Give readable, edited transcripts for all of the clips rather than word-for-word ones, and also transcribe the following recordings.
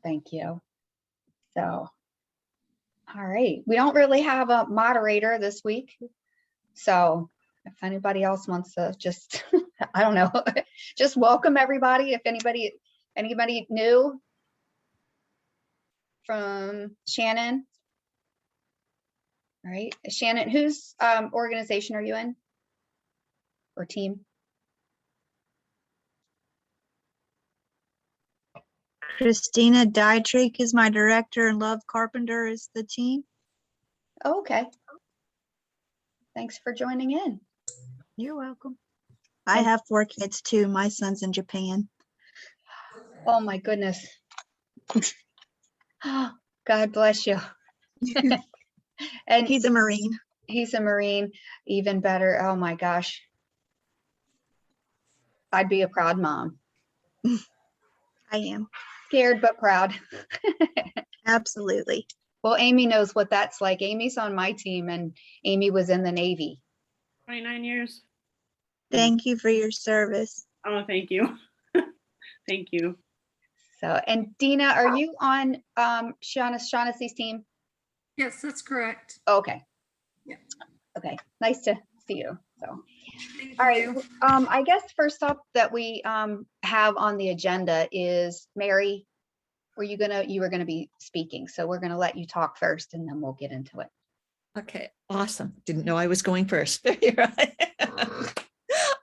Thank you. So, all right. We don't really have a moderator this week. So if anybody else wants to just, I don't know, just welcome everybody. If anybody new from Shannon. All right. Shannon, whose organization are you in or team? Christina Dietrich is my director and Love Carpenter is the team. Oh, okay. Thanks for joining in. You're welcome. I have 4 kids too. My son's in Japan. Oh my goodness. God bless you. And he's a Marine. He's a Marine, even better. Oh my gosh. I'd be a proud mom. I am. Scared but proud. Absolutely. Well, Amy knows what that's like. Amy's on my team and Amy was in the Navy. 29 years. Thank you for your service. Oh, thank you. Thank you. So, and Dina, are you on Shaughnessy's team? Yes, that's correct. Okay. Yeah. Okay. Nice to see you. So, Thank all right. you. I guess first up that we have on the agenda is Mary. You were gonna be speaking, so we're gonna let you talk first, and then we'll get into it. Okay, awesome. Didn't know I was going first. There you are.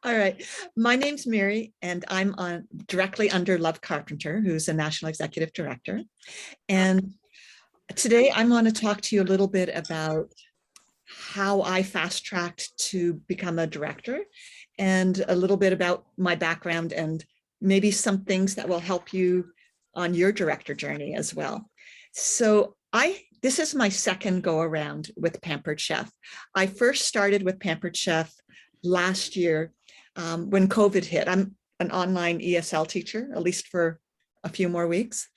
All right. My name's Mary, and I'm directly under Love Carpenter, who's a national executive director. And today I'm going to talk to you a little bit about how I fast-tracked to become a director and a little bit about my background and maybe some things that will help you on your director journey as well. So this is my second go around with Pampered Chef. I first started with Pampered Chef last year when COVID hit. I'm an online ESL teacher, at least for a few more weeks.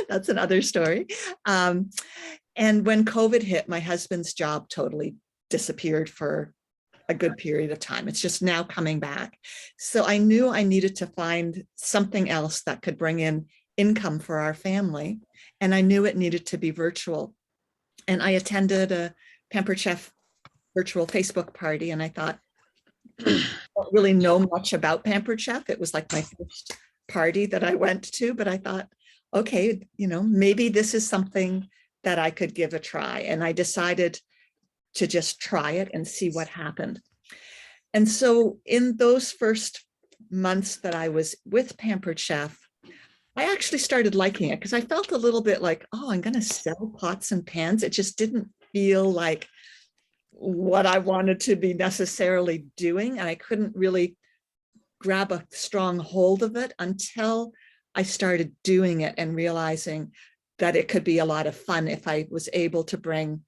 That's another story. And when COVID hit, my husband's job totally disappeared for a good period of time. It's just now coming back. So I knew I needed to find something else that could bring in income for our family. And I knew it needed to be virtual. And I attended a Pampered Chef virtual Facebook party. And I thought, I don't really know much about Pampered Chef. It was like my first party that I went to, but I thought, okay, maybe this is something that I could give a try. And I decided to just try it and see what happened. And so in those first months that I was with Pampered Chef, I actually started liking it because I felt a little bit like, oh, I'm going to sell pots and pans. It just didn't feel like what I wanted to be necessarily doing. And I couldn't really grab a strong hold of it until I started doing it and realizing that it could be a lot of fun if I was able to bring,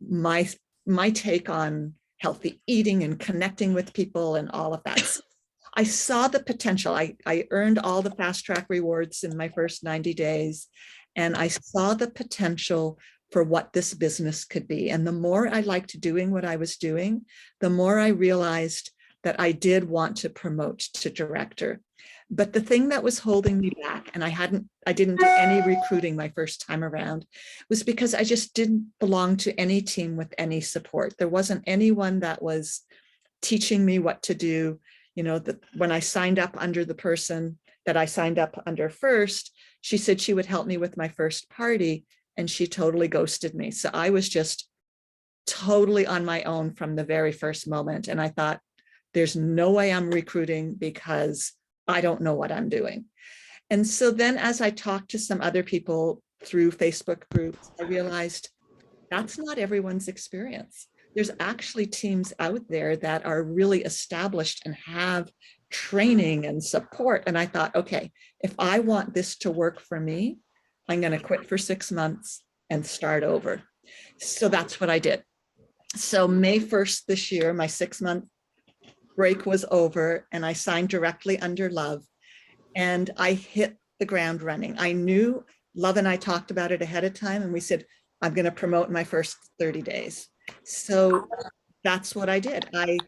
my take on healthy eating and connecting with people and all of that. So I saw the potential. I earned all the fast track rewards in my first 90 days. And I saw the potential for what this business could be. And the more I liked doing what I was doing, the more I realized that I did want to promote to director. But the thing that was holding me back, and I didn't do any recruiting my first time around, was because I just didn't belong to any team with any support. There wasn't anyone that was teaching me what to do. When I signed up under the person that I signed up under first, she said she would help me with my first party, and she totally ghosted me. So I was just totally on my own from the very first moment. And I thought, there's no way I'm recruiting because I don't know what I'm doing. And so then as I talked to some other people through Facebook groups, I realized that's not everyone's experience. There's actually teams out there that are really established and have training and support. And I thought, okay, if I want this to work for me, I'm going to quit for 6 months and start over. So that's what I did. So May 1st this year, my 6-month break was over and I signed directly under Love and I hit the ground running. I knew Love and I talked about it ahead of time and we said, I'm going to promote in my first 30 days. So that's what I did. I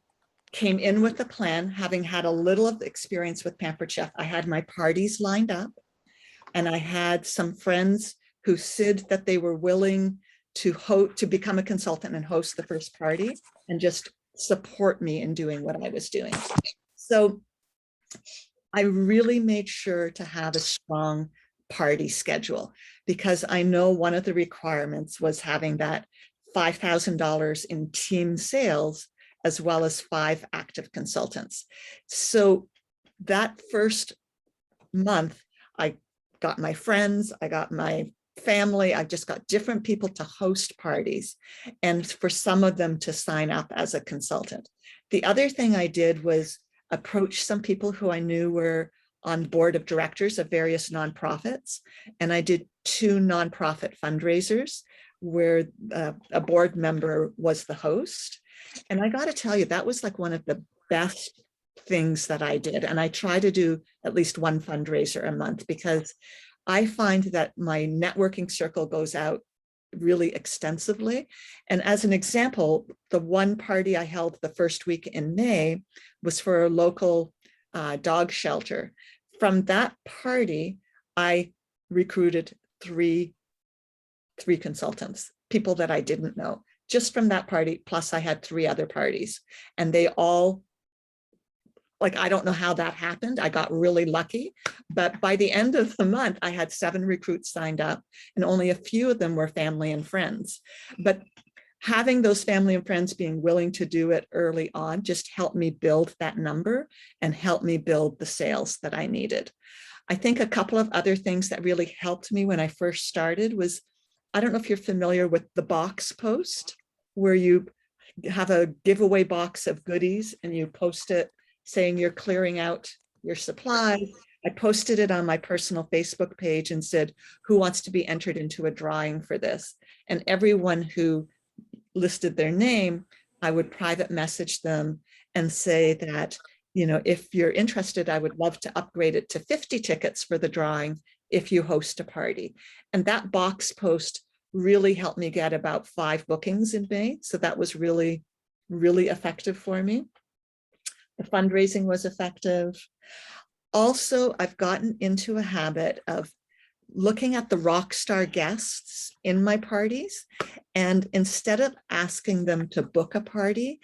came in with a plan, having had a little of the experience with Pampered Chef. I had my parties lined up. And I had some friends who said that they were willing to become a consultant and host the first party and just support me in doing what I was doing. So I really made sure to have a strong party schedule, because I know one of the requirements was having that $5,000 in team sales, as well as 5 active consultants. So that first month, I got my friends, I got my family, I just got different people to host parties, and for some of them to sign up as a consultant. The other thing I did was approach some people who I knew were on board of directors of various nonprofits. And I did 2 nonprofit fundraisers where a board member was the host. And I got to tell you, that was like one of the best things that I did. And I try to do at least 1 fundraiser a month, because I find that my networking circle goes out really extensively. And as an example, the one party I held the first week in May was for a local dog shelter. From that party, I recruited three consultants, people that I didn't know, just from that party. Plus I had 3 other parties, and they all, like, I don't know how that happened. I got really lucky, but by the end of the month, I had 7 recruits signed up, and only a few of them were family and friends. But having those family and friends being willing to do it early on just helped me build that number and helped me build the sales that I needed. I think a couple of other things that really helped me when I first started was, I don't know if you're familiar with the box post, where you have a giveaway box of goodies and you post it saying you're clearing out your supplies. I posted it on my personal Facebook page and said, who wants to be entered into a drawing for this? And everyone who listed their name, I would private message them and say that, you know, if you're interested, I would love to upgrade it to 50 tickets for the drawing if you host a party. And that box post really helped me get about 5 bookings in May. So that was really, really effective for me. The fundraising was effective. Also, I've gotten into a habit of looking at the rock star guests in my parties. And instead of asking them to book a party,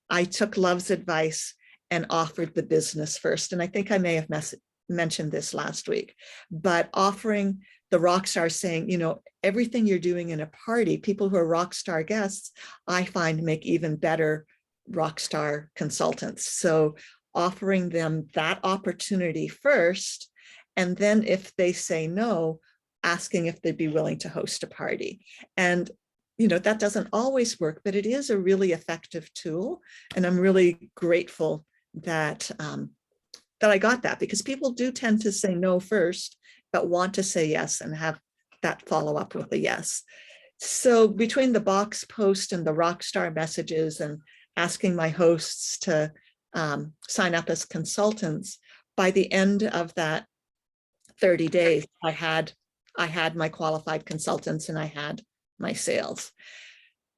I took Love's advice and offered the business first. And I think I may have mentioned this last week, but offering the rock stars, saying, you know, everything you're doing in a party, people who are rock star guests, I find make even better rock star consultants. So offering them that opportunity first, and then if they say no, asking if they'd be willing to host a party. And, you know, that doesn't always work, but it is a really effective tool. And I'm really grateful that, that I got that, because people do tend to say no first, but want to say yes and have that follow up with a yes. So between the box post and the rockstar messages and asking my hosts to sign up as consultants, by the end of that 30 days, I had my qualified consultants and I had my sales.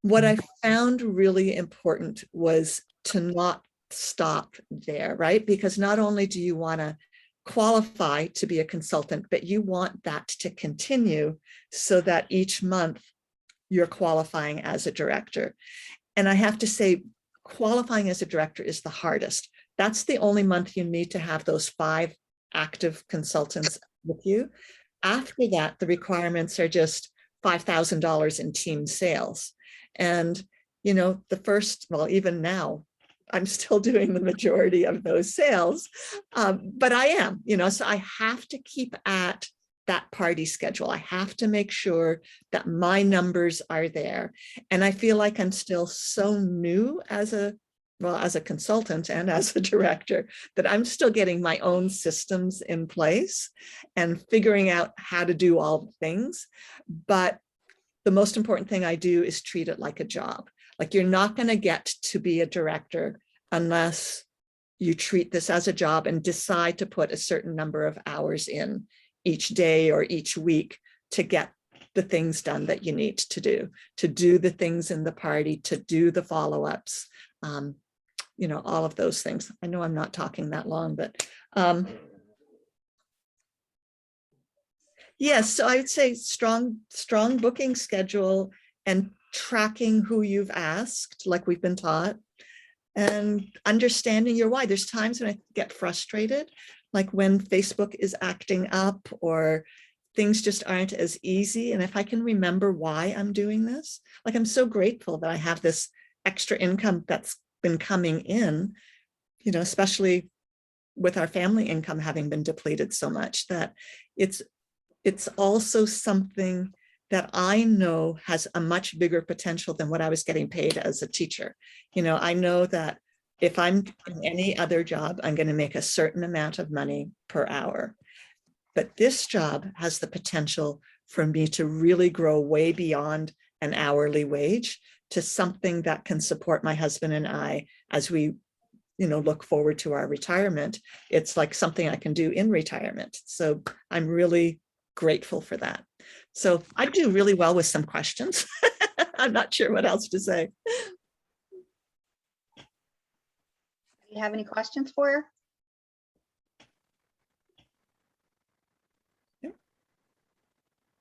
What I found really important was to not stop there, right? Because not only do you want to qualify to be a consultant, but you want that to continue so that each month you're qualifying as a director. And I have to say, qualifying as a director is the hardest. That's the only month you need to have those 5 active consultants with you. After that, the requirements are just $5,000 in team sales. And, you know, the first, well, even now, I'm still doing the majority of those sales, but I am, you know, so I have to keep at that party schedule. I have to make sure that my numbers are there. And I feel like I'm still so new as a consultant and as a director, that I'm still getting my own systems in place and figuring out how to do all the things. But the most important thing I do is treat it like a job. Like, you're not going to get to be a director unless you treat this as a job and decide to put a certain number of hours in each day or each week to get the things done that you need to do the things in the party, to do the follow-ups, you know, all of those things. I know I'm not talking that long, but Yes, so I would say strong booking schedule and tracking who you've asked, like we've been taught, and understanding your why. There's times when I get frustrated, like when Facebook is acting up or things just aren't as easy. And if I can remember why I'm doing this, like I'm so grateful that I have this extra income that's been coming in, especially with our family income having been depleted so much, that it's also something that I know has a much bigger potential than what I was getting paid as a teacher. I know that if I'm in any other job, I'm going to make a certain amount of money per hour. But this job has the potential for me to really grow way beyond an hourly wage to something that can support my husband and I as we look forward to our retirement. It's like something I can do in retirement. So I'm really grateful for that. So I do really well with some questions. I'm not sure what else to say. Do you have any questions for her?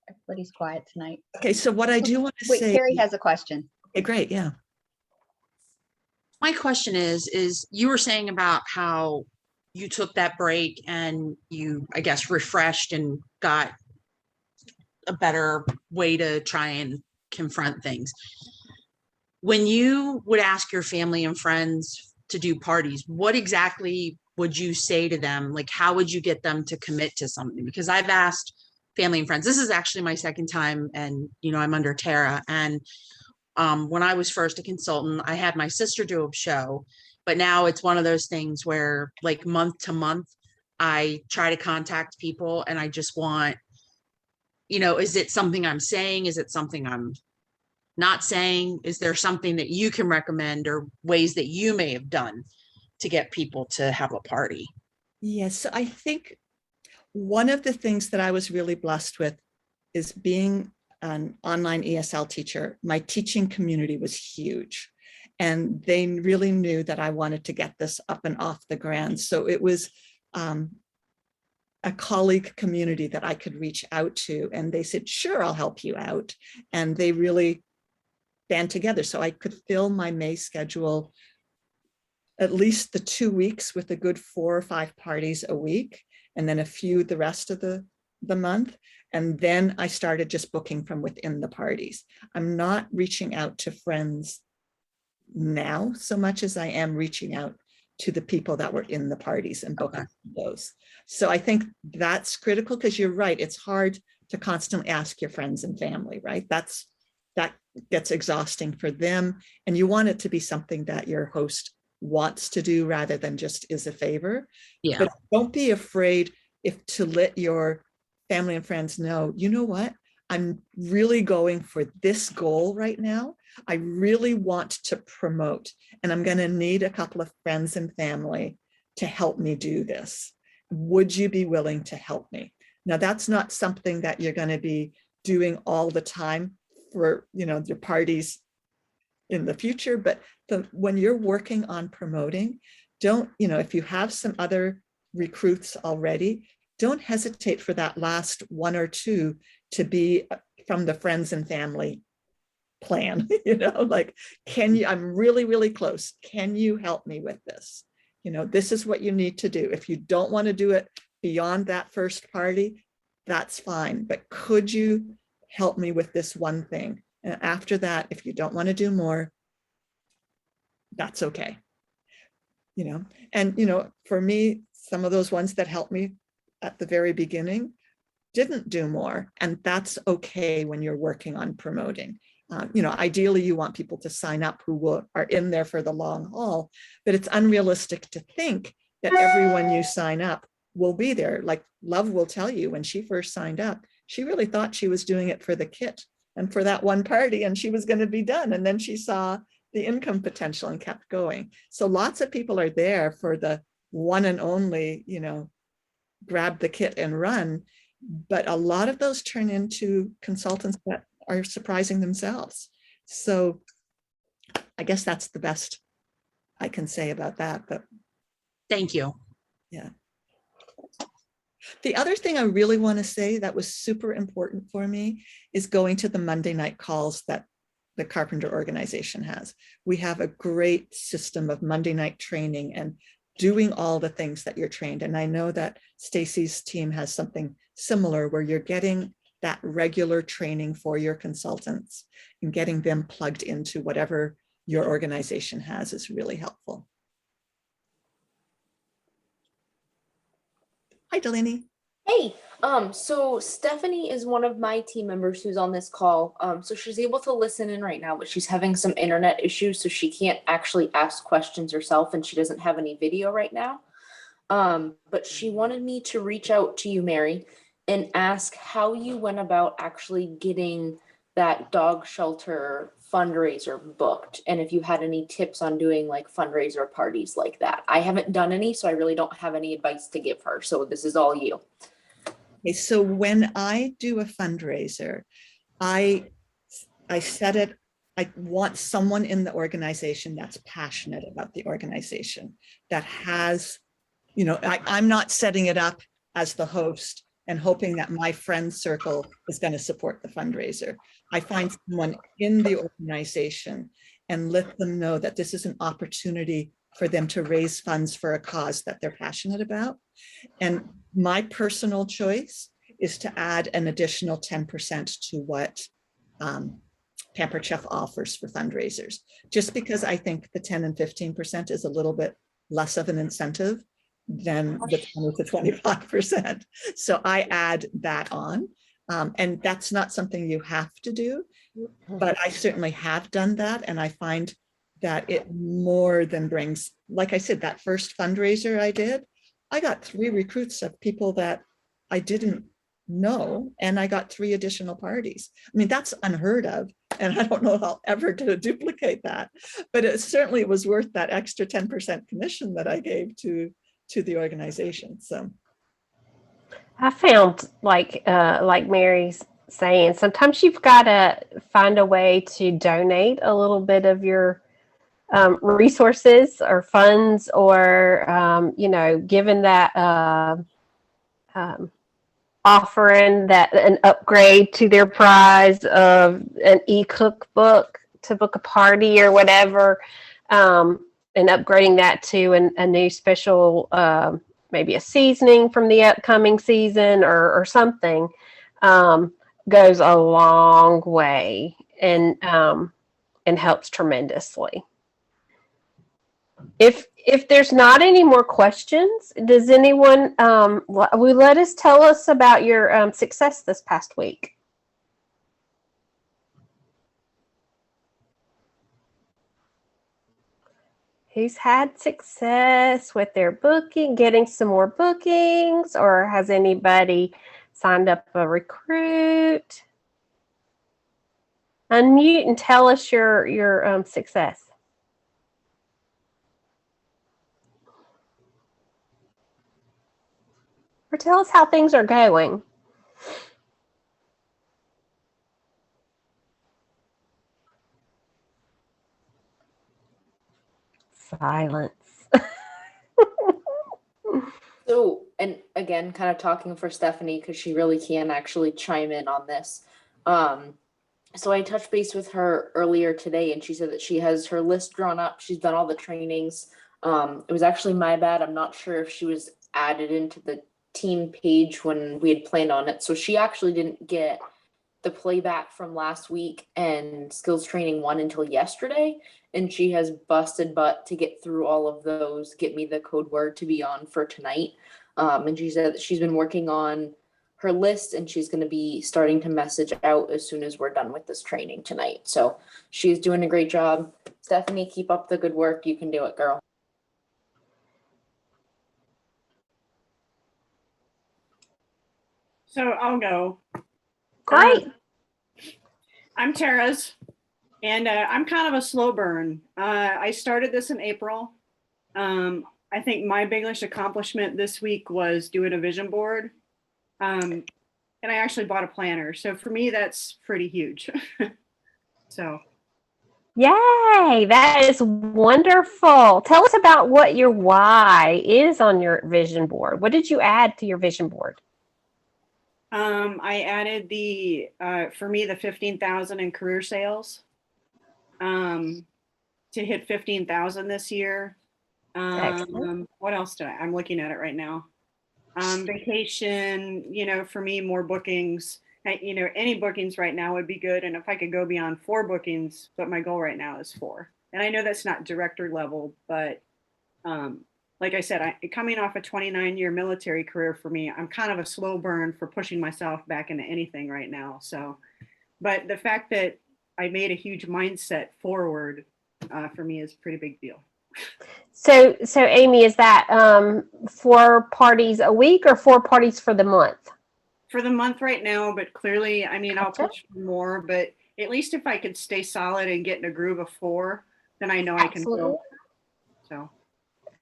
Everybody's quiet tonight. Okay, so what I do want to Wait, say. Carrie has a question. Okay, great, yeah. My question is you were saying about how you took that break and you, I guess, refreshed and got a better way to try and confront things. When you would ask your family and friends to do parties, what exactly would you say to them? Like, how would you get them to commit to something? Because I've asked family and friends, this is actually my second time, and I'm under Tara. And when I was first a consultant, I had my sister do a show, but now it's one of those things where like month to month, I try to contact people and I just want, is it something I'm saying? Is it something I'm not saying? Is there something that you can recommend or ways that you may have done to get people to have a party? Yes, so I think one of the things that I was really blessed with is being an online ESL teacher. My teaching community was huge, and they really knew that I wanted to get this up and off the ground. So it was a colleague community that I could reach out to, and they said, sure, I'll help you out. And they really band together. So I could fill my May schedule at least the 2 weeks with a good 4 or 5 parties a week, and then a few the rest of the month. And then I started just booking from within the parties. I'm not reaching out to friends now so much as I am reaching out to the people that were in the parties and booking those. So I think that's critical, because you're right. It's hard to constantly ask your friends and family, right? That gets exhausting for them. And you want it to be something that your host wants to do rather than just is a favor. Yeah. But don't be afraid to let your family and friends know, you know what? I'm really going for this goal right now. I really want to promote, and I'm going to need a couple of friends and family to help me do this. Would you be willing to help me? Now, that's not something that you're going to be doing all the time for, your parties in the future, but when you're working on promoting, don't, if you have some other recruits already, don't hesitate for that last 1 or 2 to be from the friends and family plan. Like, I'm really, really close. Can you help me with this? This is what you need to do. If you don't want to do it beyond that first party, that's fine. But could you help me with this one thing? And after that, if you don't want to do more, that's okay. And, for me, some of those ones that helped me at the very beginning didn't do more. And that's okay when you're working on promoting. Ideally, you want people to sign up who are in there for the long haul, but it's unrealistic to think that everyone you sign up will be there. Like Love will tell you, when she first signed up, she really thought she was doing it for the kit and for that one party, and she was going to be done. And then she saw the income potential and kept going. So lots of people are there for the one and only, grab the kit and run. But a lot of those turn into consultants that are surprising themselves. So I guess that's the best I can say about that. But Thank you. yeah. The other thing I really want to say that was super important for me is going to the Monday night calls that the Carpenter organization has. We have a great system of Monday night training and doing all the things that you're trained. And I know that Stacy's team has something similar where you're getting that regular training for your consultants and getting them plugged into whatever your organization has is really helpful. Hi, Delaney. Hey, so Stephanie is one of my team members who's on this call. So she's able to listen in right now, but she's having some internet issues, so she can't actually ask questions herself, and she doesn't have any video right now. But she wanted me to reach out to you, Mary, and ask how you went about actually getting that dog shelter fundraiser booked, and if you had any tips on doing like fundraiser parties like that. I haven't done any, so I really don't have any advice to give her. So this is all you. Okay, so when I do a fundraiser, I set it, I want someone in the organization that's passionate about the organization, that has, I'm not setting it up as the host and hoping that my friend circle is going to support the fundraiser. I find someone in the organization and let them know that this is an opportunity for them to raise funds for a cause that they're passionate about. And my personal choice is to add an additional 10% to what Pampered Chef offers for fundraisers, just because I think the 10 and 15% is a little bit less of an incentive than the 20 to 25%. So I add that on. And that's not something you have to do, but I certainly have done that. And I find that it more than brings, like I said, that first fundraiser I did, I got 3 recruits of people that I didn't know, and I got 3 additional parties. I mean, that's unheard of. And I don't know if I'll ever duplicate that, but it certainly was worth that extra 10% commission that I gave to the organization. So I found like Mary's saying, sometimes you've got to find a way to donate a little bit of your resources or funds, or given that offering that an upgrade to their prize of an e-cookbook to book a party or whatever, and upgrading that to a new special, maybe a seasoning from the upcoming season or something, goes a long way and helps tremendously. If there's not any more questions, does anyone tell us about your success this past week? Who's had success with their booking, getting some more bookings, or has anybody signed up a recruit? Unmute and tell us your success. Or tell us how things are going. Silence. So, and again, kind of talking for Stephanie, because she really can actually chime in on this. So I touched base with her earlier today, and she said that she has her list drawn up. She's done all the trainings. It was actually my bad. I'm not sure if she was added into the team page when we had planned on it. So she actually didn't get the playback from last week and skills training 1 until yesterday. And she has busted butt to get through all of those, get me the code word to be on for tonight. And she said that she's been working on her list, and she's going to be starting to message out as soon as we're done with this training tonight. So she's doing a great job. Stephanie, keep up the good work. You can do it, girl. So I'll go. Great. I'm Tara's, and I'm kind of a slow burn. I started this in April. I think my biggest accomplishment this week was doing a vision board. And I actually bought a planner. So for me, that's pretty huge. So. Yay, that is wonderful. Tell us about what your why is on your vision board. What did you add to your vision board? I added for me, the 15,000 in career sales, to hit 15,000 this year. Excellent. What else I'm looking at it right now. Vacation, for me, more bookings, any bookings right now would be good. And if I could go beyond 4 bookings, but my goal right now is 4. And I know that's not director level, but, like I said, coming off a 29-year military career for me, I'm kind of a slow burn for pushing myself back into anything right now. So, but the fact that I made a huge mindset forward for me is a pretty big deal. So Amy, is that 4 parties a week or 4 parties for the month? For the month right now, but clearly, I'll Gotcha. push for more, but at least if I could stay solid and get in a groove of 4, then I know I can Absolutely. go. So.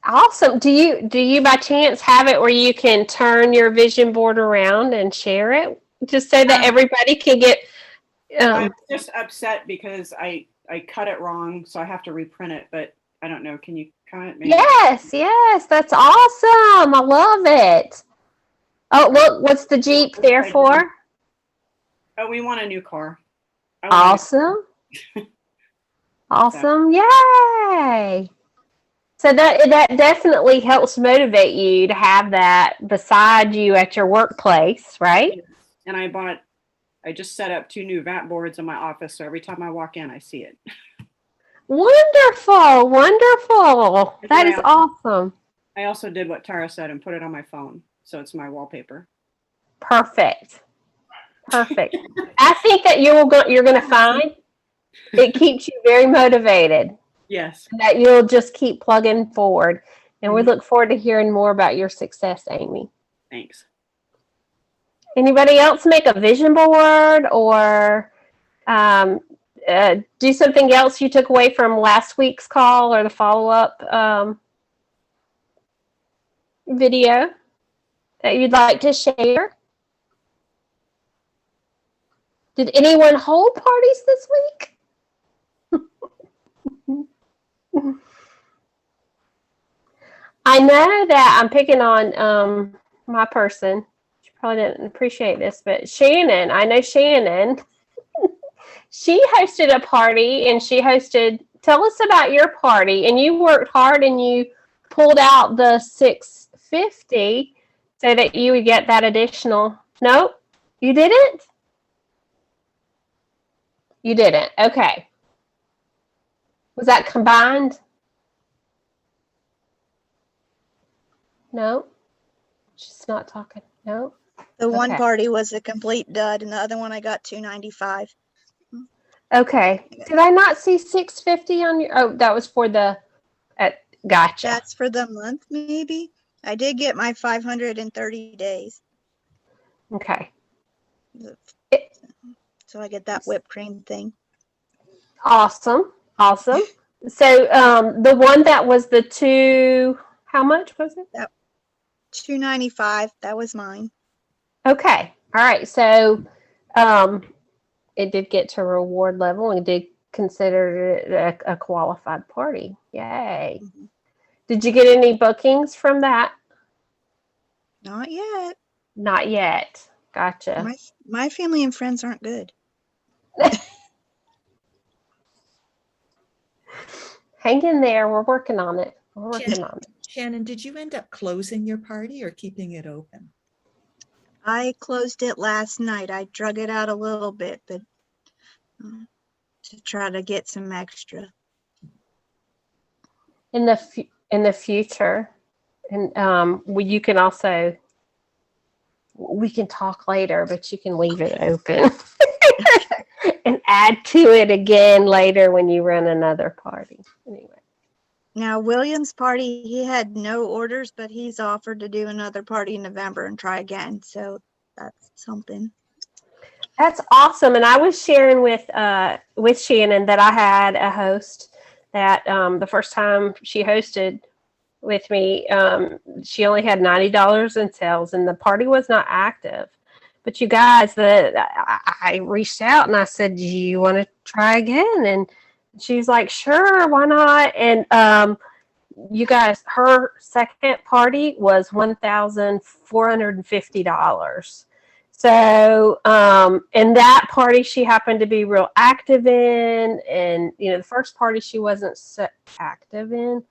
Awesome. Do you by chance have it where you can turn your vision board around and share it just so that everybody can get? I'm just upset because I cut it wrong, so I have to reprint it. But I don't know. Can you comment? Maybe? Yes, that's awesome. I love it. Oh, look, what's the Jeep there for? Oh, we want a new car. Awesome. Awesome. Yay. So that definitely helps motivate you to have that beside you at your workplace, right? And I just set up 2 new VAT boards in my office, so every time I walk in, I see it. Wonderful. That is awesome. I also did what Tara said and put it on my phone, so it's my wallpaper. Perfect. I think that you're going to find it keeps you very motivated. Yes. That you'll just keep plugging forward. And we look forward to hearing more about your success, Amy. Thanks. Anybody else make a vision board or do something else you took away from last week's call or the follow-up video that you'd like to share? Did anyone hold parties this week? I know that I'm picking on my person. She probably didn't appreciate this, but Shannon, I know Shannon. She hosted a party and tell us about your party. And you worked hard and you pulled out the $650 so that you would get that additional. Nope, you didn't? You didn't. Okay. Was that combined? No. She's not talking. No. The one Okay. party was a complete dud, and the other one I got $295. Okay. Did I not see $650 on your? Oh, that was for the. Gotcha. That's for the month, maybe. I did get my 530 days, Okay. so I get that whipped cream thing. Awesome. So the one that was the 2. How much was it? $295. That was mine. Okay. All right. So it did get to reward level and did consider it a qualified party. Yay. Mhm. Did you get any bookings from that? Not yet. Not yet. Gotcha. My family and friends aren't good. Hang in there. We're working on it. Shannon, did you end up closing your party or keeping it open? I closed it last night. I drug it out a little bit, but to try to get some extra. In the future, and you can also, we can talk later, but you can leave it open and add to it again later when you run another party. Anyway. Now, William's party, he had no orders, but he's offered to do another party in November and try again. So that's something. That's awesome. And I was sharing with Shannon that I had a host that the first time she hosted with me, she only had $90 in sales and the party was not active. But you guys, I reached out and I said, do you want to try again? And she's like, sure, why not? And you guys, her second party was $1,450. So, and that party she happened to be real active in, and the first party she wasn't so active in,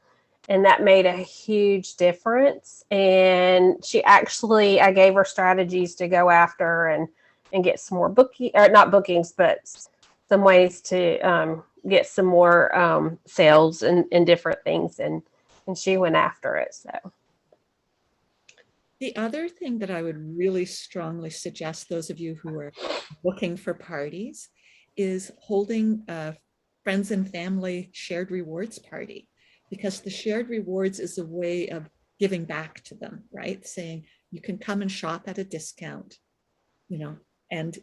and that made a huge difference. And she actually, I gave her strategies to go after and get some more not bookings, but some ways to get some more sales and different things, and she went after it. So. The other thing that I would really strongly suggest those of you who are looking for parties is holding a friends and family shared rewards party, because the shared rewards is a way of giving back to them, right? Saying you can come and shop at a discount, and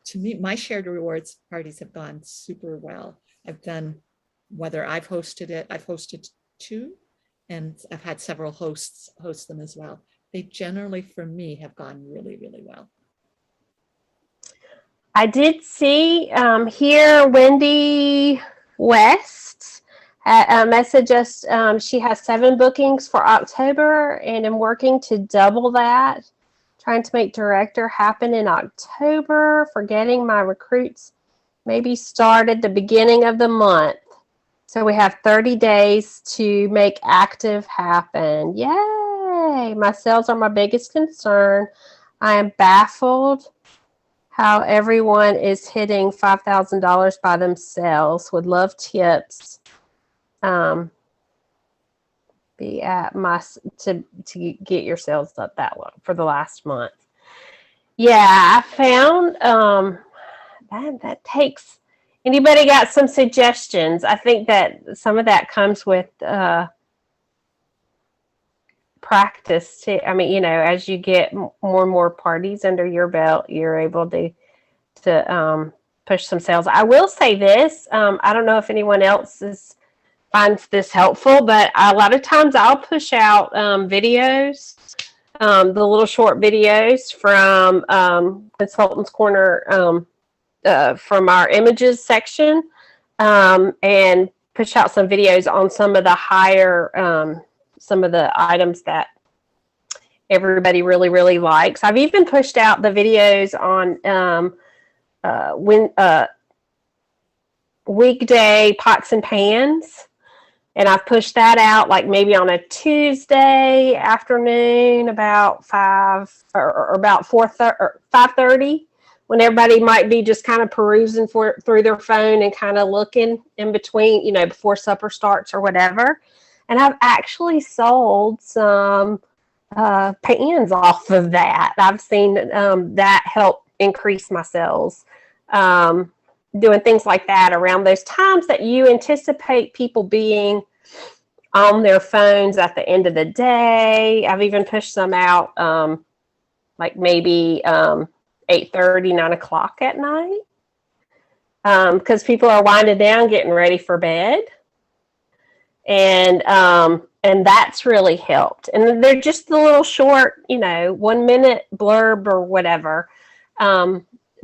to me, my shared rewards parties have gone super well. I've done, whether I've hosted 2, and I've had several hosts host them as well. They generally, for me, have gone really, really well. I did see here Wendy West message us. She has 7 bookings for October, and I'm working to double that. Trying to make director happen in October. Forgetting my recruits maybe start at the beginning of the month. So we have 30 days to make active happen. Yay! My sales are my biggest concern. I am baffled how everyone is hitting $5,000 by themselves. Would love tips. Be at my to get your sales up that low for the last month. Yeah, I found that takes. Anybody got some suggestions? I think that some of that comes with practice too. I mean, as you get more and more parties under your belt, you're able to push some sales. I will say this. I don't know if anyone else finds this helpful, but a lot of times I'll push out videos, the little short videos from Consultants Corner, from our images section, and push out some videos on some of the higher, some of the items that everybody really, really likes. I've even pushed out the videos on weekday pots and pans. And I've pushed that out like maybe on a Tuesday afternoon about 5 or about 4:30 or 5:30, when everybody might be just kind of perusing through their phone and kind of looking in between, before supper starts or whatever. And I've actually sold some pans off of that. I've seen that help increase my sales. Doing things like that around those times that you anticipate people being on their phones at the end of the day. I've even pushed some out like maybe 8:30, 9 o'clock at night, because people are winding down, getting ready for bed. And that's really helped. And they're just the little short, 1 minute blurb or whatever.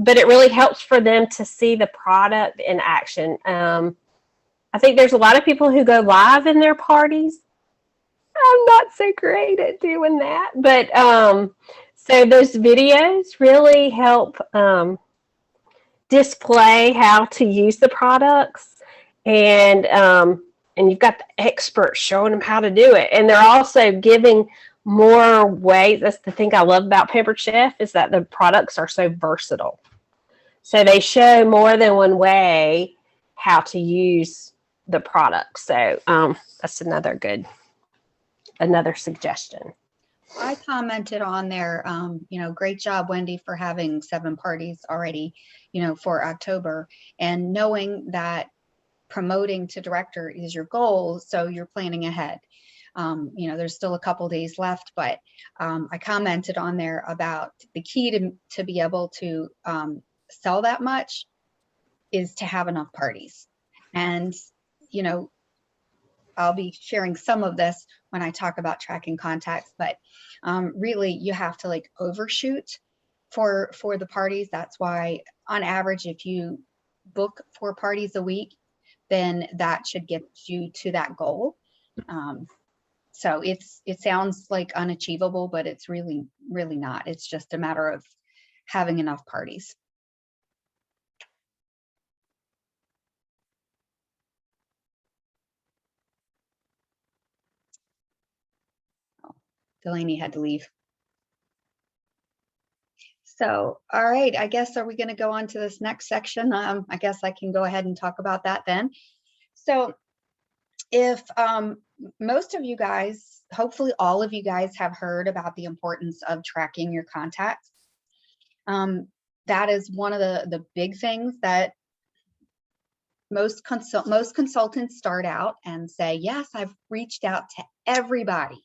But it really helps for them to see the product in action. I think there's a lot of people who go live in their parties. I'm not so great at doing that, but so those videos really help display how to use the products, and you've got the experts showing them how to do it, and they're also giving more ways. That's the thing I love about Pampered Chef, is that the products are so versatile. So they show more than one way how to use the product. So that's another suggestion. I commented on there, great job, Wendy, for having 7 parties already, for October, and knowing that promoting to director is your goal. So you're planning ahead. There's still a couple days left, but I commented on there about the key to be able to sell that much is to have enough parties. And, I'll be sharing some of this when I talk about tracking contacts, but really you have to overshoot for the parties. That's why on average, if you book 4 parties a week, then that should get you to that goal. So it sounds like unachievable, but it's really, really not. It's just a matter of having enough parties. Oh, Delaney had to leave. So, all right, I guess, are we going to go on to this next section? I guess I can go ahead and talk about that then. So if most of you guys, hopefully all of you guys have heard about the importance of tracking your contacts. That is one of the big things that most consultants start out and say, yes, I've reached out to everybody.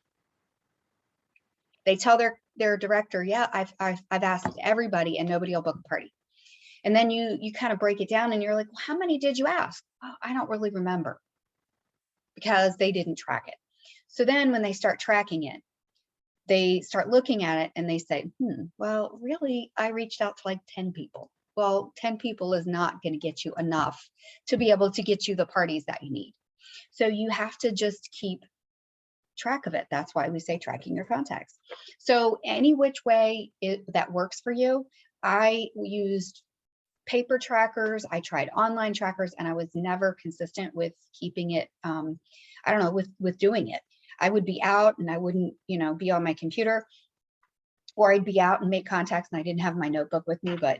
They tell their director, yeah, I've asked everybody and nobody will book a party. And then you kind of break it down and you're like, well, how many did you ask? Oh, I don't really remember, because they didn't track it. So then when they start tracking it, they start looking at it and they say, well, really, I reached out to like 10 people. Well, 10 people is not going to get you enough to be able to get you the parties that you need. So you have to just keep track of it. That's why we say tracking your contacts. So any which way that works for you. I used paper trackers, I tried online trackers, and I was never consistent with keeping it, I don't know, with doing it. I would be out and I wouldn't, be on my computer, or I'd be out and make contacts and I didn't have my notebook with me, but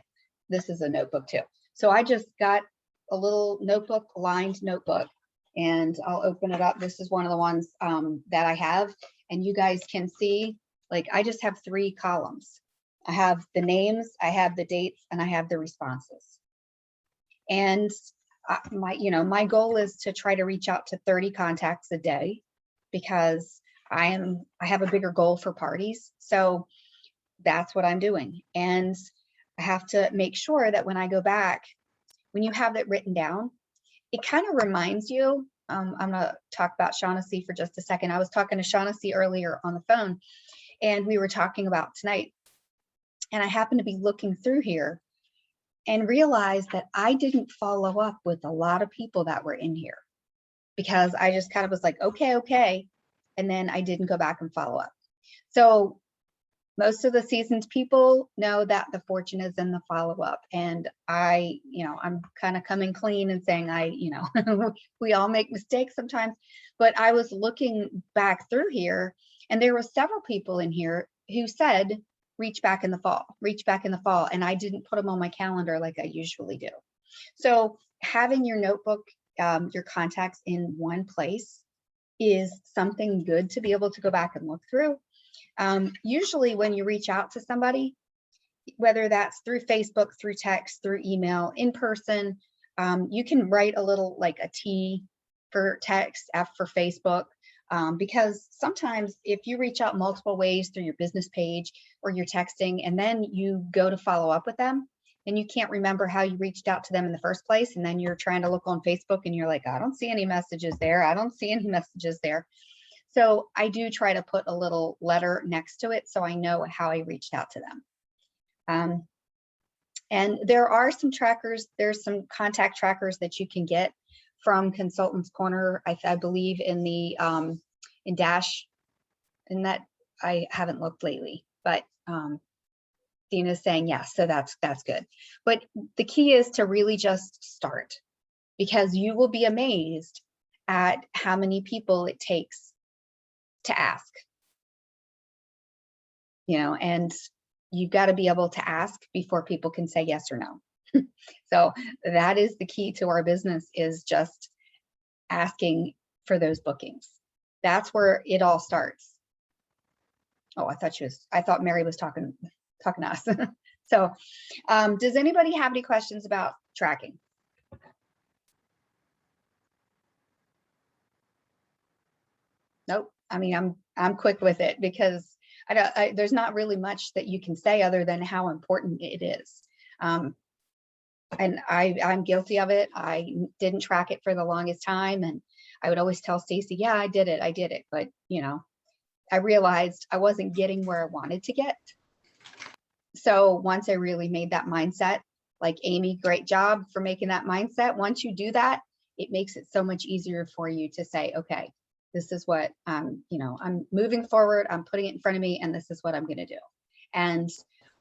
this is a notebook too. So I just got a little notebook, lined notebook, and I'll open it up. This is one of the ones that I have, and you guys can see, like, I just have 3 columns. I have the names, I have the dates, and I have the responses. And my goal is to try to reach out to 30 contacts a day, because I have a bigger goal for parties. So that's what I'm doing. And I have to make sure that when I go back, when you have it written down, it kind of reminds you. I'm going to talk about Shaughnessy for just a second. I was talking to Shaughnessy earlier on the phone, and we were talking about tonight. And I happened to be looking through here and realized that I didn't follow up with a lot of people that were in here, because I just kind of was like, okay. And then I didn't go back and follow up. So most of the seasoned people know that the fortune is in the follow-up. And I'm kind of coming clean and saying we all make mistakes sometimes, but I was looking back through here and there were several people in here who said, reach back in the fall. And I didn't put them on my calendar like I usually do. So having your notebook, your contacts in one place is something good to be able to go back and look through. Usually when you reach out to somebody, whether that's through Facebook, through text, through email, in person, you can write a little, like a T for text, F for Facebook, because sometimes if you reach out multiple ways through your business page or you're texting, and then you go to follow up with them, and you can't remember how you reached out to them in the first place, and then you're trying to look on Facebook and you're like, I don't see any messages there. I don't see any messages there. So I do try to put a little letter next to it so I know how I reached out to them. And there are some trackers, there's some contact trackers that you can get from Consultants Corner, I believe in the in Dash, and that I haven't looked lately, but Dina's saying yes, so that's good. But the key is to really just start, because you will be amazed at how many people it takes to ask, and you've got to be able to ask before people can say yes or no. So that is the key to our business, is just asking for those bookings. That's where it all starts. Oh, I thought Mary was talking to us. So does anybody have any questions about tracking? Nope. I mean, I'm quick with it, because there's not really much that you can say other than how important it is. And I'm guilty of it. I didn't track it for the longest time, and I would always tell Stacy, yeah, I did it. But I realized I wasn't getting where I wanted to get. So once I really made that mindset, like Amy, great job for making that mindset. Once you do that, it makes it so much easier for you to say, okay, this is what I'm moving forward. I'm putting it in front of me, and this is what I'm going to do. And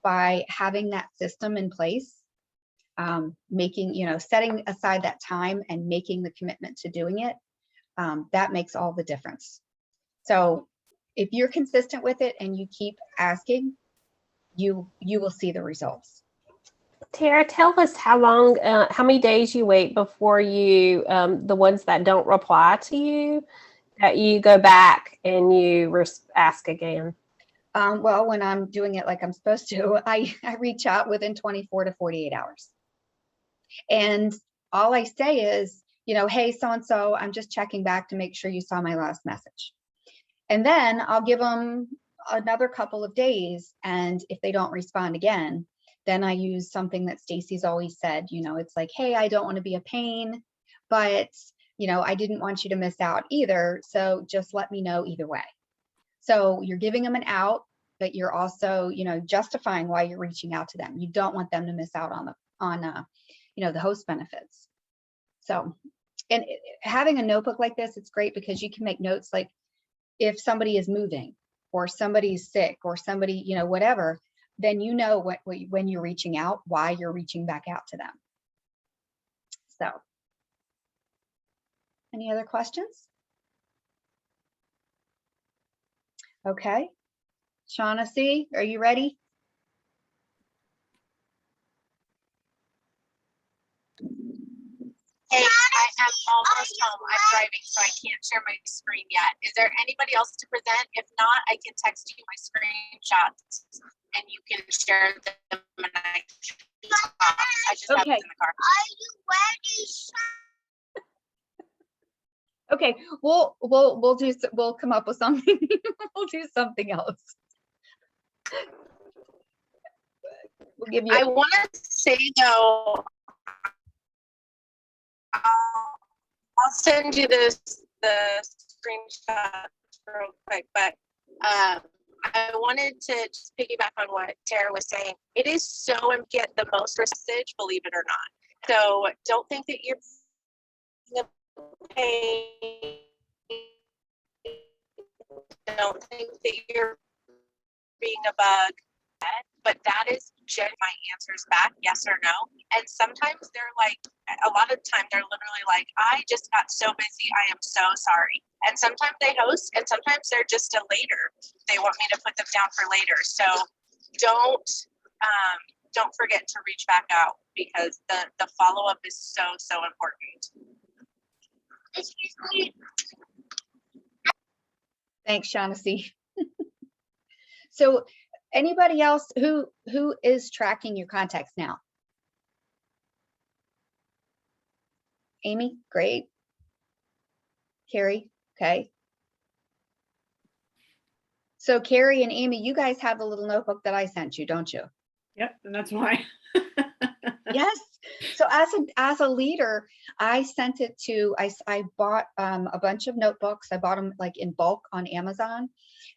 by having that system in place, making, setting aside that time and making the commitment to doing it, that makes all the difference. So if you're consistent with it and you keep asking, you will see the results. Tara, tell us how long, how many days you wait before you, the ones that don't reply to you, that you go back and you ask again. Well, when I'm doing it like I'm supposed to, I reach out within 24 to 48 hours. And all I say is, hey, so-and-so, I'm just checking back to make sure you saw my last message. And then I'll give them another couple of days. And if they don't respond again, then I use something that Stacy's always said, it's like, hey, I don't want to be a pain, but, I didn't want you to miss out either. So just let me know either way. So you're giving them an out, but you're also, justifying why you're reaching out to them. You don't want them to miss out on the host benefits. So, and having a notebook like this, it's great because you can make notes like if somebody is moving or somebody's sick or somebody, whatever, then when you're reaching out, why you're reaching back out to them. So, any other questions? Okay. Shaughnessy, are you ready? Hey, I am almost home. I'm driving, so I can't share my screen yet. Is there anybody else to present? If not, I can text you my screenshots and you can share them. And I just have them in the car. Are you ready? Okay, we'll come up with something. We'll do something else. We'll give you. I want to say though, I'll send you the screenshot real quick, but I wanted to just piggyback on what Tara was saying. It is so get the most message, believe it or not. So don't think that you're don't think that you're being a bug, but that is generally my answers back, yes or no. And sometimes they're like, a lot of the time they're literally like, I just got so busy, I am so sorry. And sometimes they host, and sometimes they're just a later. They want me to put them down for later. So don't forget to reach back out because the follow-up is so important. Excuse me. Thanks, Shaughnessy. So anybody else who is tracking your contacts now? Amy, great. Carrie, okay. So Carrie and Amy, you guys have the little notebook that I sent you, don't you? Yep, and that's why. Yes. So as a leader, I sent it to, I bought a bunch of notebooks. I bought them like in bulk on Amazon,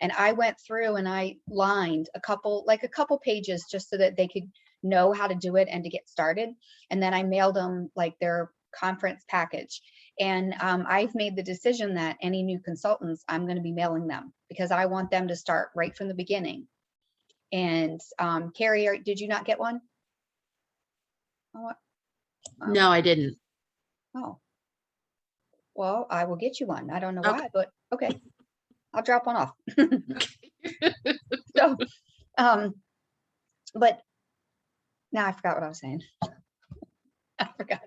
and I went through and I lined a couple pages just so that they could know how to do it and to get started. And then I mailed them like their conference package. And I've made the decision that any new consultants, I'm going to be mailing them because I want them to start right from the beginning. And Carrie, did you not get one? Oh, No, I didn't. Oh, well, I will get you one. I don't know Okay. why, but okay, I'll drop one off. So, but now I forgot what I was saying. I forgot.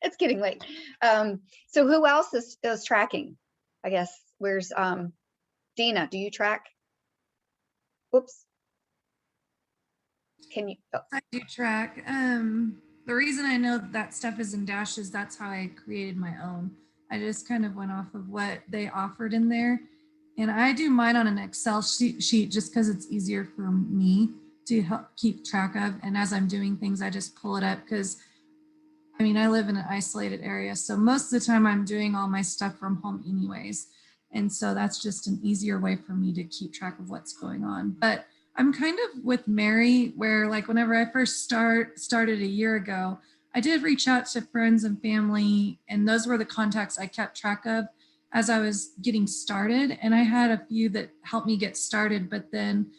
It's getting late. So who else is tracking? I guess where's Dina? Do you track? Whoops. Can you? Oh. I do track. The reason I know that stuff is in Dash is that's how I created my own. I just kind of went off of what they offered in there. And I do mine on an Excel sheet just because it's easier for me to help keep track of. And as I'm doing things, I just pull it up because I mean, I live in an isolated area. So most of the time I'm doing all my stuff from home anyways. And so that's just an easier way for me to keep track of what's going on. But I'm kind of with Mary where like whenever I first started a year ago, I did reach out to friends and family, and those were the contacts I kept track of as I was getting started. And I had a few that helped me get started, but then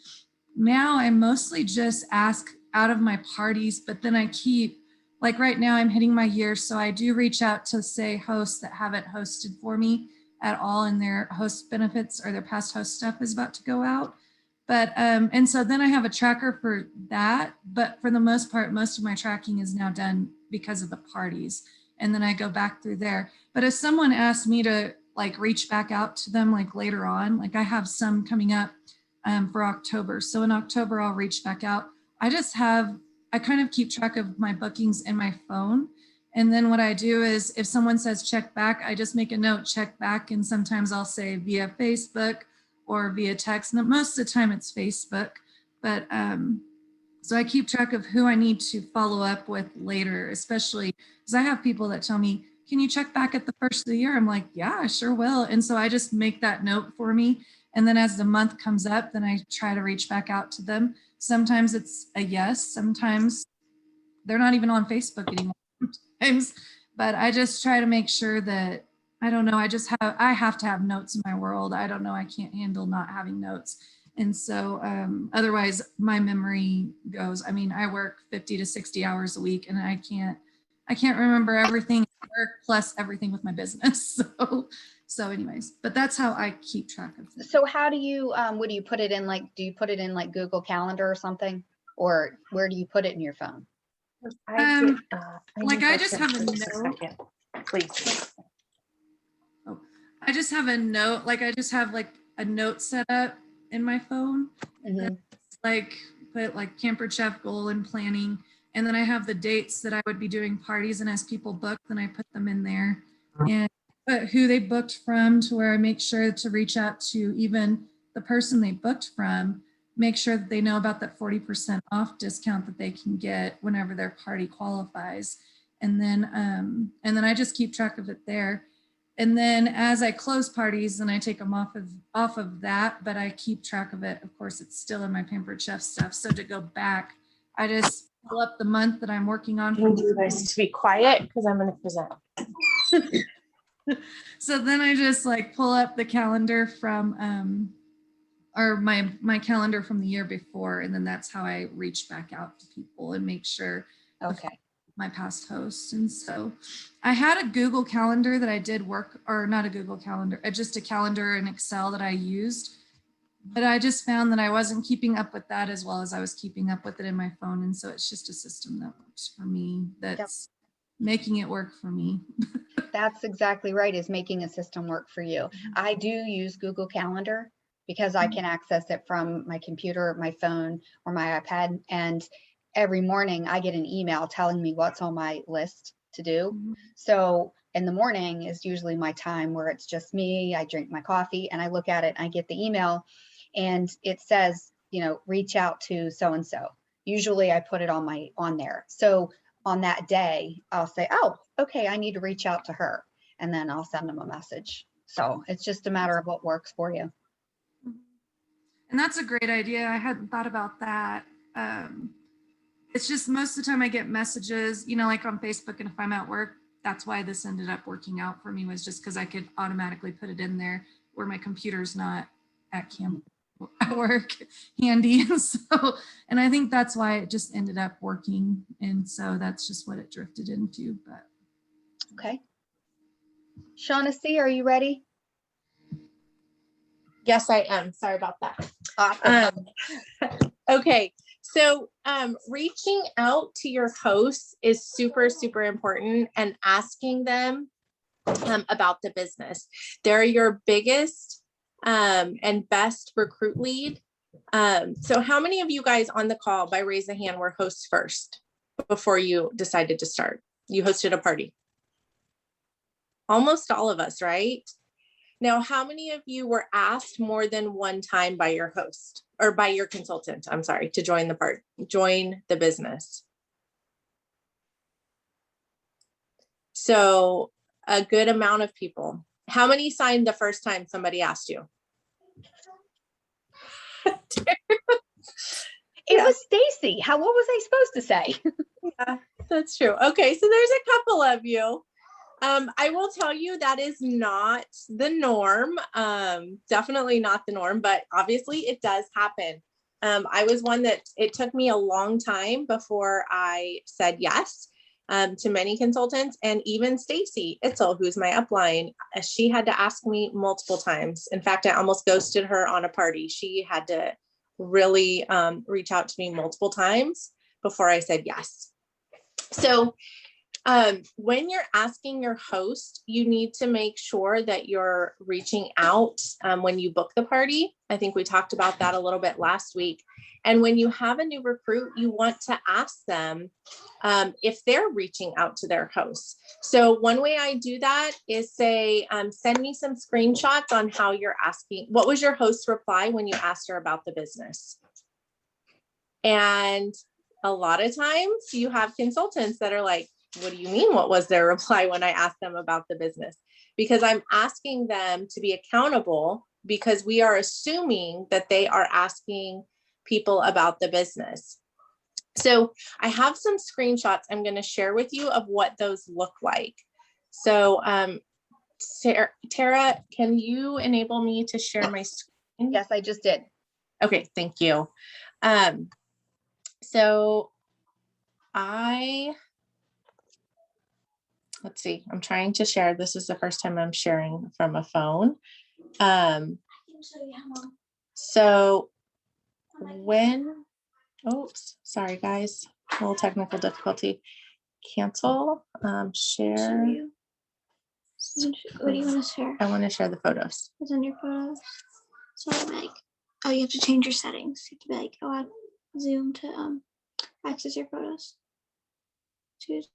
now I mostly just ask out of my parties, but then I keep, like right now I'm hitting my year. So I do reach out to say hosts that haven't hosted for me at all, and their host benefits or their past host stuff is about to go out. But, and so then I have a tracker for that. But for the most part, most of my tracking is now done because of the parties. And then I go back through there. But if someone asked me to like reach back out to them like later on, like I have some coming up for October. So in October, I'll reach back out. I kind of keep track of my bookings in my phone. And then what I do is if someone says check back, I just make a note, check back. And sometimes I'll say via Facebook or via text. And most of the time it's Facebook. But so I keep track of who I need to follow up with later, especially because I have people that tell me, can you check back at the first of the year? I'm like, yeah, I sure will. And so I just make that note for me. And then as the month comes up, then I try to reach back out to them. Sometimes it's a yes. Sometimes they're not even on Facebook anymore. Sometimes, but I just try to make sure that, I don't know, I have to have notes in my world. I don't know, I can't handle not having notes. And so otherwise my memory goes, I mean, I work 50 to 60 hours a week and I can't remember everything at work plus everything with my business. So anyways, but that's how I keep track of it. So how do you, what do you put it in? Like, do you put it in like Google Calendar or something? Or where do you put it in your phone? I just have a note. Please. Oh, I just have a note. Like I just have like a note set up in my phone. Mhm. Like put like camper chef goal and planning. And then I have the dates that I would be doing parties, and as people book, then I put them in there and put who they booked from, to where I make sure to reach out to even the person they booked from, make sure that they know about that 40% off discount that they can get whenever their party qualifies. And then I just keep track of it there. And then as I close parties, then I take them off of that, but I keep track of it. Of course, it's still in my Pampered Chef stuff. So to go back, I just pull up the month that I'm working on. I need you guys to be quiet because I'm going to present. So then I just like pull up the calendar from or my calendar from the year before, and then that's how I reach back out to people and make sure Okay. my past hosts. And so I had a Google Calendar that I did work, or not a Google Calendar, just a calendar in Excel that I used, but I just found that I wasn't keeping up with that as well as I was keeping up with it in my phone. And so it's just a system that works for me, that's making it work for me. That's exactly right, is making a system work for you. I do use Google Calendar because I can access it from my computer, my phone, or my iPad. And every morning I get an email telling me what's on my list to do. So in the morning is usually my time where it's just me. I drink my coffee and I look at it and I get the email and it says, you know, reach out to so-and-so. Usually I put it on there. So on that day, I'll say, oh, okay, I need to reach out to her. And then I'll send them a message. So it's just a matter of what works for you. And that's a great idea. I hadn't thought about that. It's just most of the time I get messages, you know, like on Facebook, and if I'm at work, that's why this ended up working out for me, was just because I could automatically put it in there where my computer's not at work handy. And so, and I think that's why it just ended up working. And so that's just what it drifted into. But okay. Shaughnessy, are you ready? Yes, I am. Sorry about that. Awesome. Okay. So reaching out to your hosts is super, super important, and asking them about the business. They're your biggest and best recruit lead. So how many of you guys on the call, by raise of hand, were hosts first before you decided to start? You hosted a party. Almost all of us, right? Now, how many of you were asked more than one time by your host or by your consultant, I'm sorry, to join the business? So a good amount of people. How many signed the first time somebody asked you? It was Stacy. What was I supposed to say? Yeah, that's true. Okay, so there's a couple of you. I will tell you that is not the norm. Definitely not the norm, but obviously it does happen. I was one that it took me a long time before I said yes to many consultants, and even Stacy Itzel, who's my upline, she had to ask me multiple times. In fact, I almost ghosted her on a party. She had to really reach out to me multiple times before I said yes. So when you're asking your host, you need to make sure that you're reaching out when you book the party. I think we talked about that a little bit last week. And when you have a new recruit, you want to ask them if they're reaching out to their hosts. So one way I do that is say, send me some screenshots on how you're asking. What was your host's reply when you asked her about the business? And a lot of times you have consultants that are like, what do you mean? What was their reply when I asked them about the business? Because I'm asking them to be accountable, because we are assuming that they are asking people about the business. So I have some screenshots I'm going to share with you of what those look like. So Tara, can you enable me to share my screen? Yes, I just did. Okay, thank you. So let's see, I'm trying to share. This is the first time I'm sharing from a phone. So when, oops, sorry guys, a little technical difficulty. Cancel, share. What do you want to share? I want to share the photos. What's on your photos? So like, oh, you have to change your settings. You have to be like, oh, add Zoom to access your photos. Choose.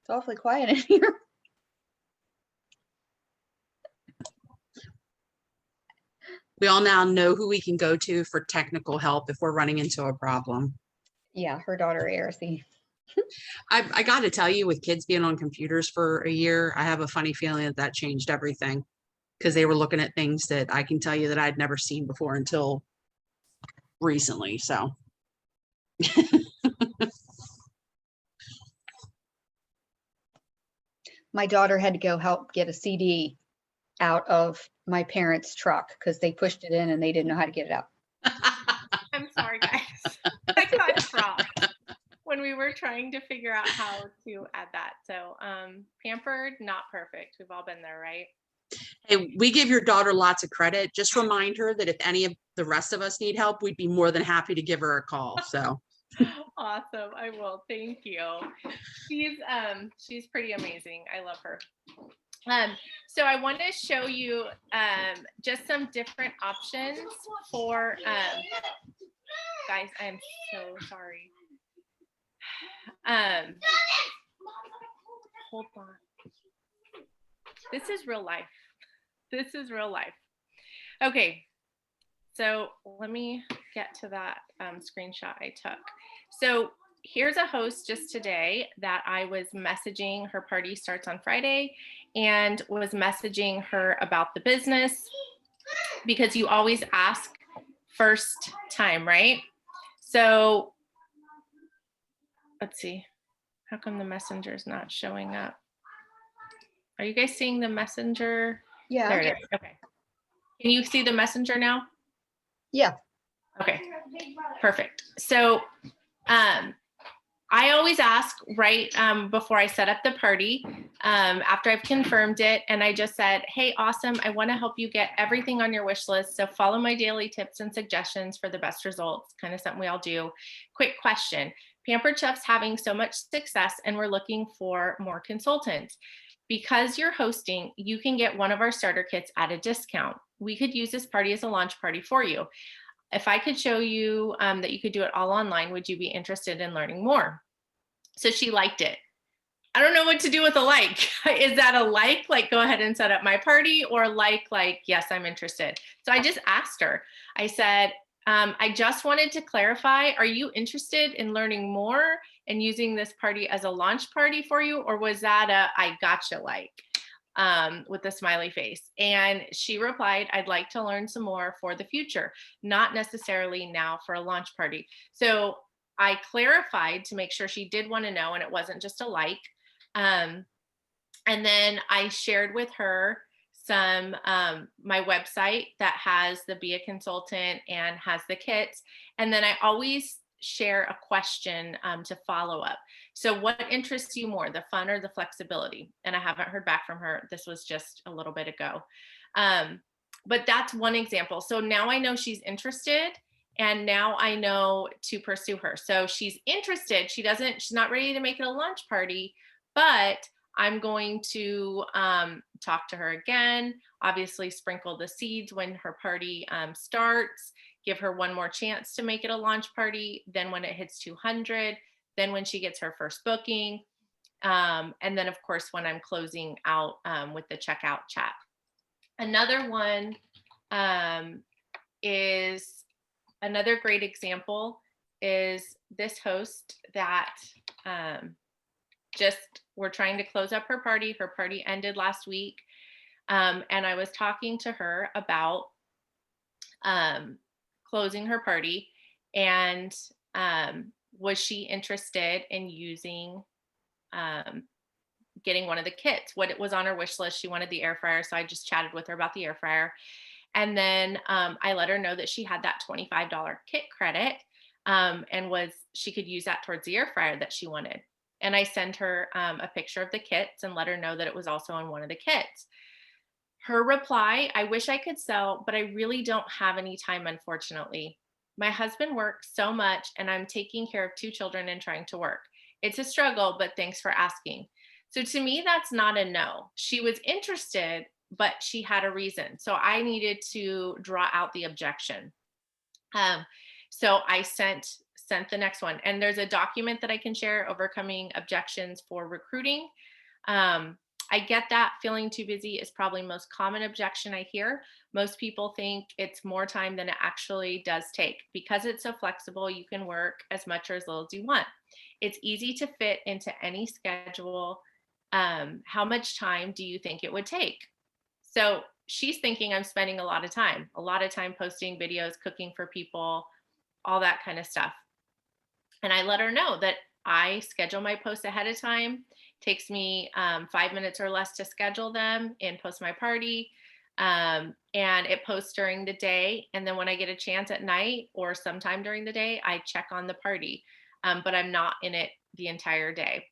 It's awfully quiet in here. We all now know who we can go to for technical help if we're running into a problem. Yeah, her daughter, Aracey. I got to tell you, with kids being on computers for a year, I have a funny feeling that that changed everything, because they were looking at things that I can tell you that I'd never seen before until recently. So My daughter had to go help get a CD out of my parents' truck because they pushed it in and they didn't know how to get it out. I'm sorry, guys. I got dropped when we were trying to figure out how to add that. So pampered, not perfect. We've all been there, right? hey, we give your daughter lots of credit. Just remind her that if any of the rest of us need help, we'd be more than happy to give her a call. So Awesome. I will. Thank you. She's pretty amazing. I love her. So I want to show you just some different options for guys. I am so sorry. Hold on. This is real life. This is real life. Okay. So let me get to that screenshot I took. So here's a host just today that I was messaging. Her party starts on Friday, and was messaging her about the business, because you always ask first time, right? So let's see. How come the messenger is not showing up? Are you guys seeing the messenger? Yeah. There it is. Okay. Can you see the messenger now? Yeah. Okay, perfect. So I always ask right before I set up the party, after I've confirmed it, and I just said, hey, awesome, I want to help you get everything on your wish list. So follow my daily tips and suggestions for the best results, kind of something we all do. Quick question. Pampered Chef's having so much success, and we're looking for more consultants. Because you're hosting, you can get one of our starter kits at a discount. We could use this party as a launch party for you. If I could show you that you could do it all online, would you be interested in learning more? So she liked it. I don't know what to do with a like. Is that a like go ahead and set up my party, or like, yes, I'm interested. So I just asked her, I said, I just wanted to clarify, are you interested in learning more and using this party as a launch party for you? Or was that I gotcha with a smiley face? And she replied, I'd like to learn some more for the future, not necessarily now for a launch party. So I clarified to make sure she did want to know, and it wasn't just a like. And then I shared with her some my website that has the Be a Consultant and has the kits. And then I always share a question to follow up. So what interests you more, the fun or the flexibility? And I haven't heard back from her. This was just a little bit ago. But that's one example. So now I know she's interested, and now I know to pursue her. So she's interested. She's not ready to make it a launch party, but I'm going to talk to her again, obviously sprinkle the seeds when her party starts, give her one more chance to make it a launch party. Then when it hits 200, then when she gets her first booking. And then of course, when I'm closing out with the checkout chat. Another one is another great example is this host that we're trying to close up her party. Her party ended last week. And I was talking to her about closing her party, and was she interested in using getting one of the kits? What it was on her wish list. She wanted the air fryer. So I just chatted with her about the air fryer. And then I let her know that she had that $25 kit credit and she could use that towards the air fryer that she wanted. And I sent her a picture of the kits and let her know that it was also on one of the kits. Her reply, I wish I could sell, but I really don't have any time, unfortunately. My husband works so much and I'm taking care of 2 children and trying to work. It's a struggle, but thanks for asking. So to me, that's not a no. She was interested, but she had a reason. So I needed to draw out the objection. So I sent the next one, and there's a document that I can share, overcoming objections for recruiting. I get that feeling too busy is probably most common objection I hear. Most people think it's more time than it actually does take. Because it's so flexible, you can work as much or as little as you want. It's easy to fit into any schedule. How much time do you think it would take? So she's thinking I'm spending a lot of time posting videos, cooking for people, all that kind of stuff. And I let her know that I schedule my posts ahead of time. It takes me 5 minutes or less to schedule them and post my party. And it posts during the day. And then when I get a chance at night or sometime during the day, I check on the party. But I'm not in it the entire day.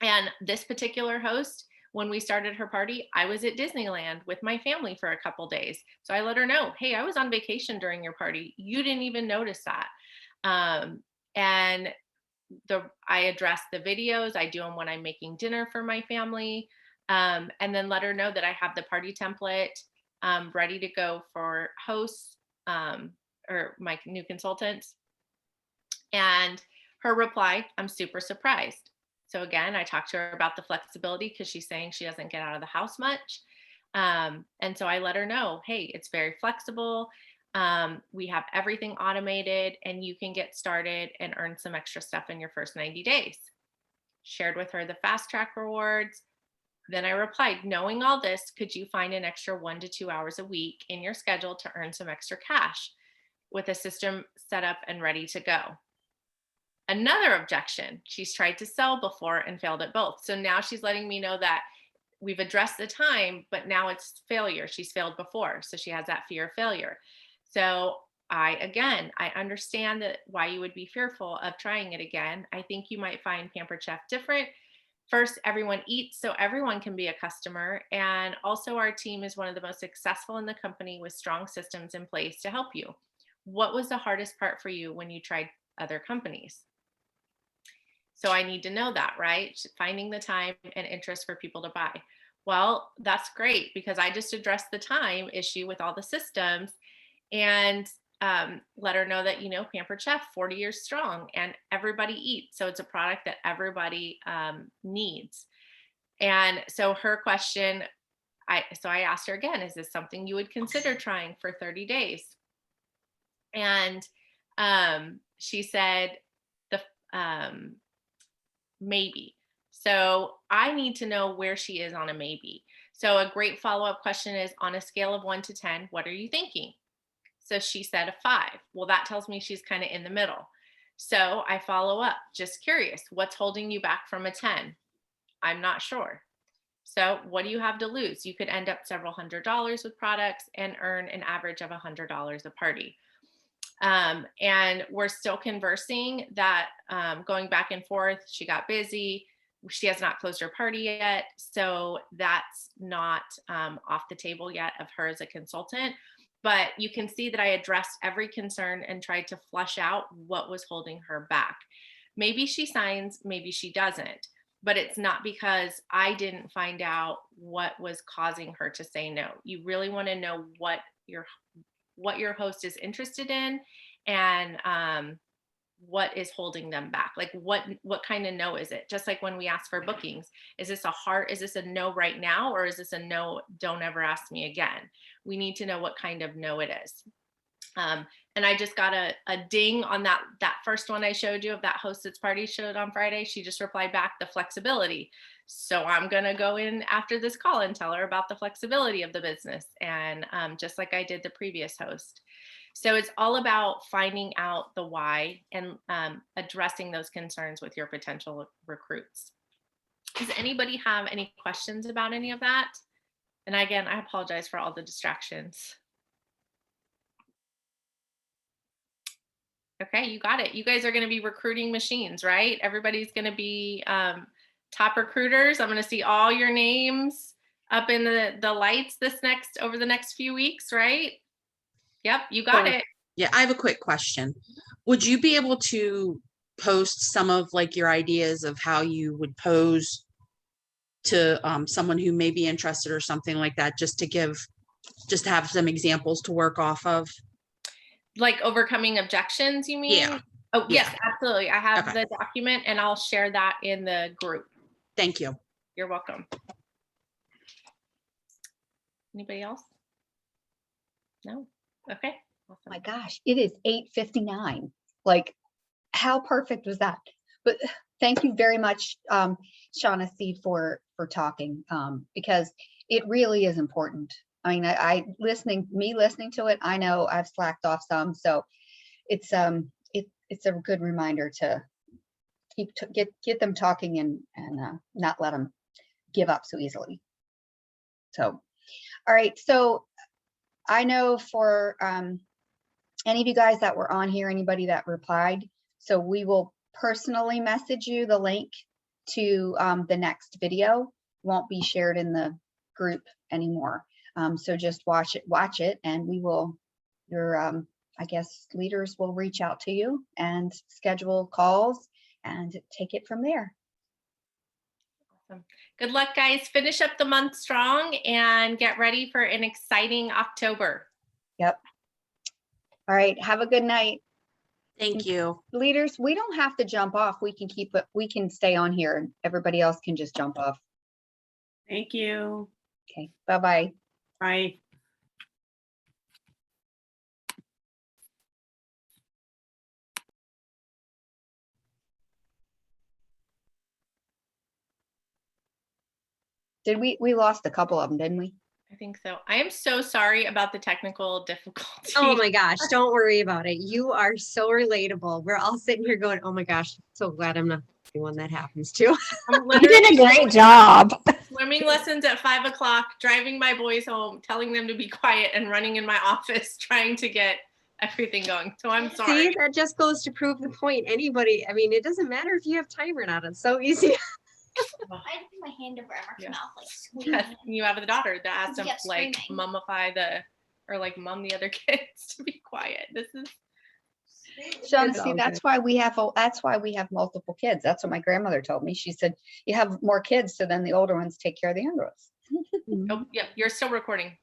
And this particular host, when we started her party, I was at Disneyland with my family for a couple days. So I let her know, hey, I was on vacation during your party. You didn't even notice that. And I address the videos. I do them when I'm making dinner for my family. And then let her know that I have the party template ready to go for hosts or my new consultants. And her reply, I'm super surprised. So again, I talked to her about the flexibility because she's saying she doesn't get out of the house much. And so I let her know, hey, it's very flexible. We have everything automated and you can get started and earn some extra stuff in your first 90 days. Shared with her the fast track rewards. Then I replied, knowing all this, could you find an extra 1 to 2 hours a week in your schedule to earn some extra cash with a system set up and ready to go? Another objection, she's tried to sell before and failed at both. So now she's letting me know that we've addressed the time, but now it's failure. She's failed before. So she has that fear of failure. So I understand that why you would be fearful of trying it again. I think you might find Pampered Chef different. First, everyone eats, so everyone can be a customer. And also our team is one of the most successful in the company with strong systems in place to help you. What was the hardest part for you when you tried other companies? So I need to know that, right? Finding the time and interest for people to buy. Well, that's great because I just addressed the time issue with all the systems. And let her know that, Pampered Chef, 40 years strong, and everybody eats. So it's a product that everybody needs. And so her question, I asked her again, is this something you would consider trying for 30 days? And she said maybe. So I need to know where she is on a maybe. So a great follow-up question is, on a scale of 1 to 10, what are you thinking? So she said a 5. Well, that tells me she's kind of in the middle. So I follow up, just curious, what's holding you back from a 10? I'm not sure. So what do you have to lose? You could end up several $100s with products and earn an average of $100 a party. And we're still conversing that, going back and forth. She got busy. She has not closed her party yet. So that's not off the table yet of her as a consultant. But you can see that I addressed every concern and tried to flush out what was holding her back. Maybe she signs, maybe she doesn't. But it's not because I didn't find out what was causing her to say no. You really want to know what your host is interested in, and what is holding them back. Like what kind of no is it? Just like when we ask for bookings, is this a no right now, or is this a no, don't ever ask me again? We need to know what kind of no it is. And I just got a ding on that first one I showed you of that host that's party showed on Friday. She just replied back, the flexibility. So I'm going to go in after this call and tell her about the flexibility of the business. And just like I did the previous host. So it's all about finding out the why and addressing those concerns with your potential recruits. Does anybody have any questions about any of that? And again, I apologize for all the distractions. Okay, you got it. You guys are going to be recruiting machines, right? Everybody's going to be top recruiters. I'm going to see all your names up in the lights over the next few weeks, right? Yep, you got it. Yeah, I have a quick question. Would you be able to post some of like your ideas of how you would pose to someone who may be interested or something like that, just to have some examples to work off of? Like overcoming objections, you mean? Yeah. Oh, yes, Yeah. absolutely. I have Okay. the document and I'll share that in the group. Thank you. You're welcome. Anybody else? No? Okay. Awesome. My gosh, it is 8:59. Like, how perfect was that? But thank you very much, Shaughnessy, for talking, because it really is important. I mean, listening to it, I know I've slacked off some, so it's a good reminder to get them talking and not let them give up so easily. So, all right. So I know for any of you guys that were on here, anybody that replied, so we will personally message you the link to the next video. Won't be shared in the group anymore. So just watch it, and we will, I guess leaders will reach out to you and schedule calls and take it from there. Awesome. Good luck, guys. Finish up the month strong and get ready for an exciting October. Yep. All right. Have a good night. Thank you. Leaders, we don't have to jump off. We can stay on here. Everybody else can just jump off. Thank you. Okay. Bye-bye. Bye. We lost a couple of them, didn't we? I think so. I am so sorry about the technical difficulty. Oh my gosh, don't worry about it. You are so relatable. We're all sitting here going, oh my gosh, I'm so glad I'm not the one that happens to. You did a great job. Swimming lessons at 5 o'clock, driving my boys home, telling them to be quiet, and running in my office trying to get everything going. So I'm sorry. See, that just goes to prove the point. Anybody, I mean, it doesn't matter if you have time or not. It's so easy. I had to put my hand over Emmer's Yeah. mouth, like Yes, squeezing. you have a daughter that has to Kept like screaming. mummify mum the other kids to be quiet. This is Shaughnessy, all that's why we have multiple kids. That's what my grandmother told me. She said, you have more kids, so then the older ones take care of the younger ones. oh yeah, you're still recording.